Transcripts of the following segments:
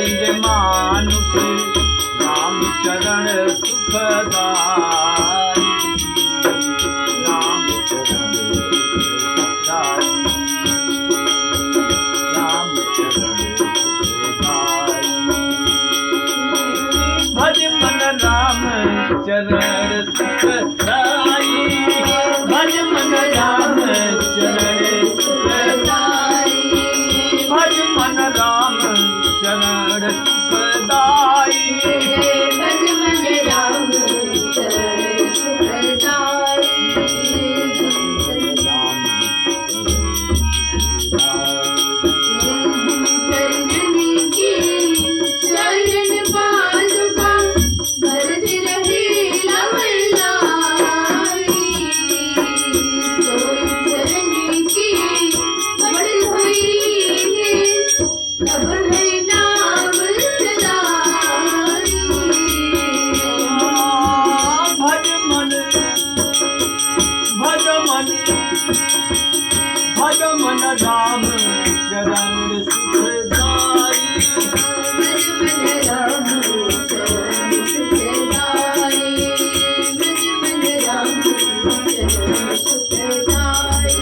रे मानुष राम चरण सुखदाई, राम चरण सुखदाई, राम चरण सुखदाई। भज मन राम चरण सुखदाई, भज मन राम चरण सुखदाई, भज मन राम चरण सुखदाई, भज मन राम चरण सुखदाई। चरण की चरण पादुका भरत रहे लवलाई, सोई चरण की बड़ हुई है तब है नाम सदाई। भज मन भज मन भज मन राम चरण सुखदाई, भज मन राम चरण सुखदाई, भज मन राम चरण सुखदाई।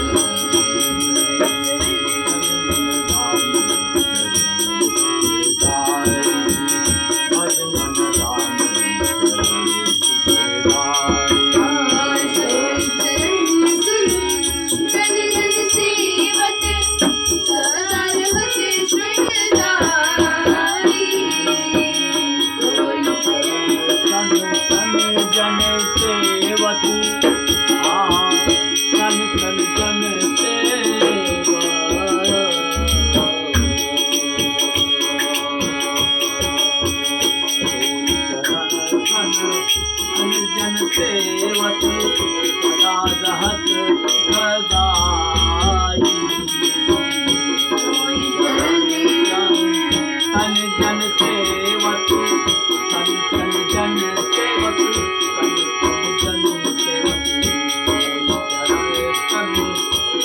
जन सेवक सदा रहत सदाई, तन जन सेवक तन जन सेवक तन जन सेवक,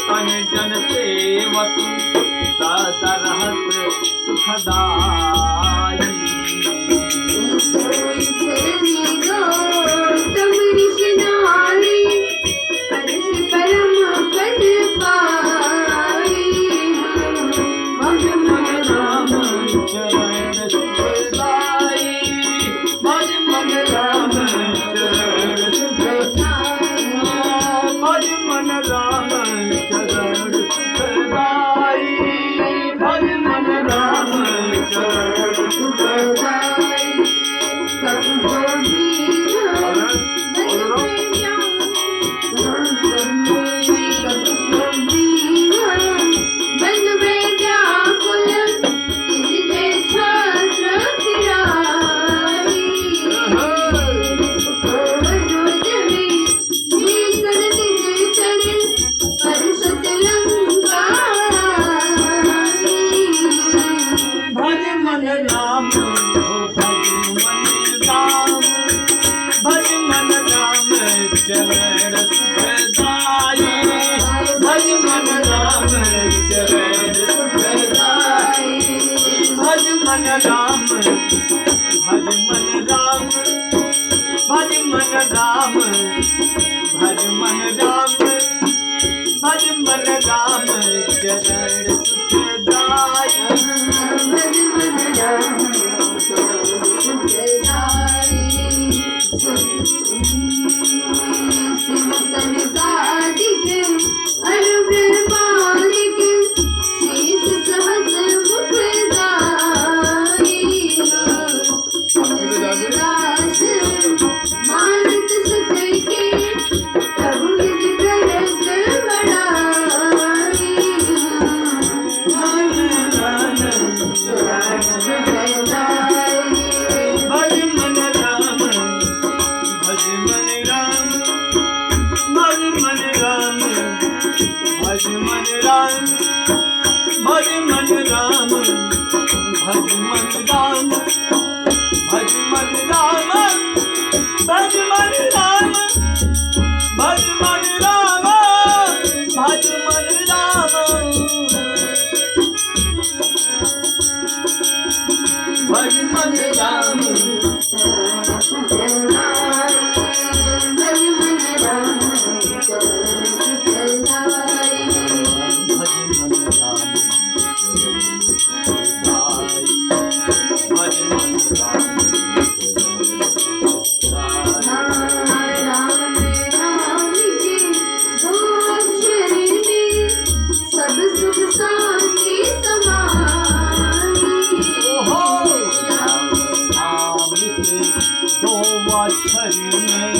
तन जन सेवक सदा रहत सुखदाई। भज मन राम चरण सुखदाई, भज मन राम चरण सुखदाई, भज मन राम चरण सुखदाई, भज मन राम चरण सुखदाई। भज मन राम भज मन राम भज मन राम चरण सुखदाई भज मन राम सुखदाई शिव सनकादिक अरुण मालिक शीश सहस मुखदाई दास मानत सुख के प्रभु निज करत बड़ाई भज मन राम भज मन राम भज मन राम भज मन राम भज मन राम भज मन राम भज मन राम भज मन राम भज मन राम भज मन राम भज मन राम सब सुख शांति समाई दो अक्षर में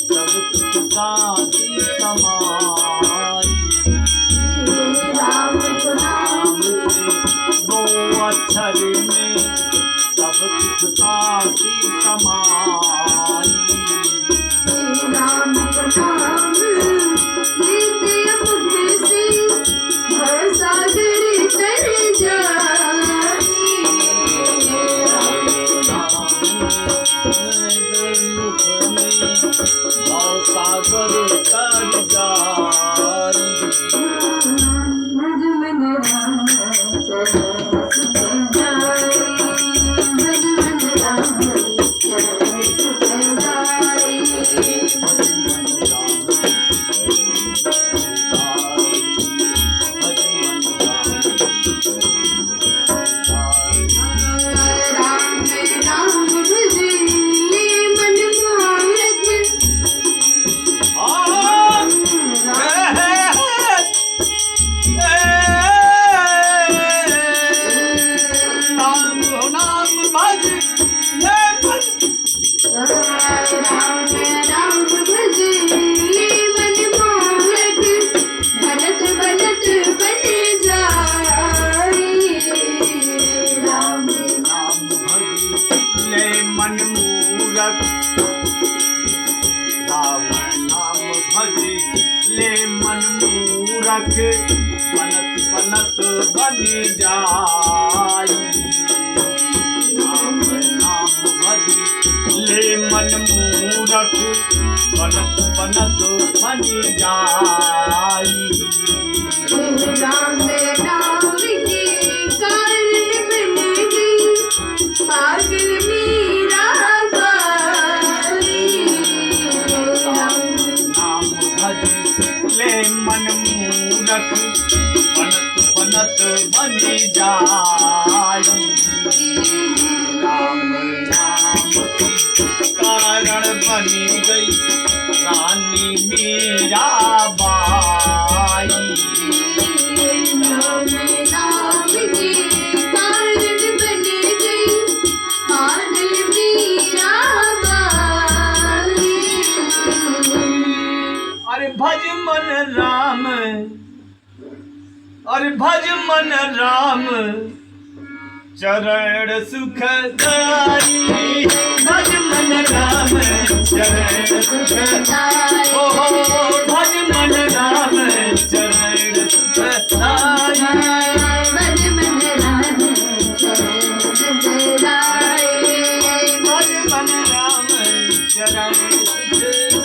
सब सुख शांति समाई राम नाम से दो अक्षर में सब सुख शांति समाई राम नाम लेते मुख से भव सागर तर जाई मुख में भाव सागर तर जाई भज मन राम भज मन राम राम राम भजे मन मोरत राम भजे मन मोरत भलत भलत बन जाई राम ले मन मूरख राम नाम भज ले मन मूरख बनत बनत बन जाई राम नाम भज ले मन मूरख बनत बनत बन जाई राम नाम के कारण बन गई पागल मेरा गाई नाम भज ले मन मूरख बनत बनत बन जाई राम नाम की कारण बनी गई रानी मीरा बाई राम नाम के कारण बन गई पागल मेरा गाई अरे भज मन राम अरे भज मन राम चरण सुखदाई भज मन राम चरण सुखदाई ओ भज मन राम चरण सुखदाई भज मन राम भज मन राम चरण सुखदाई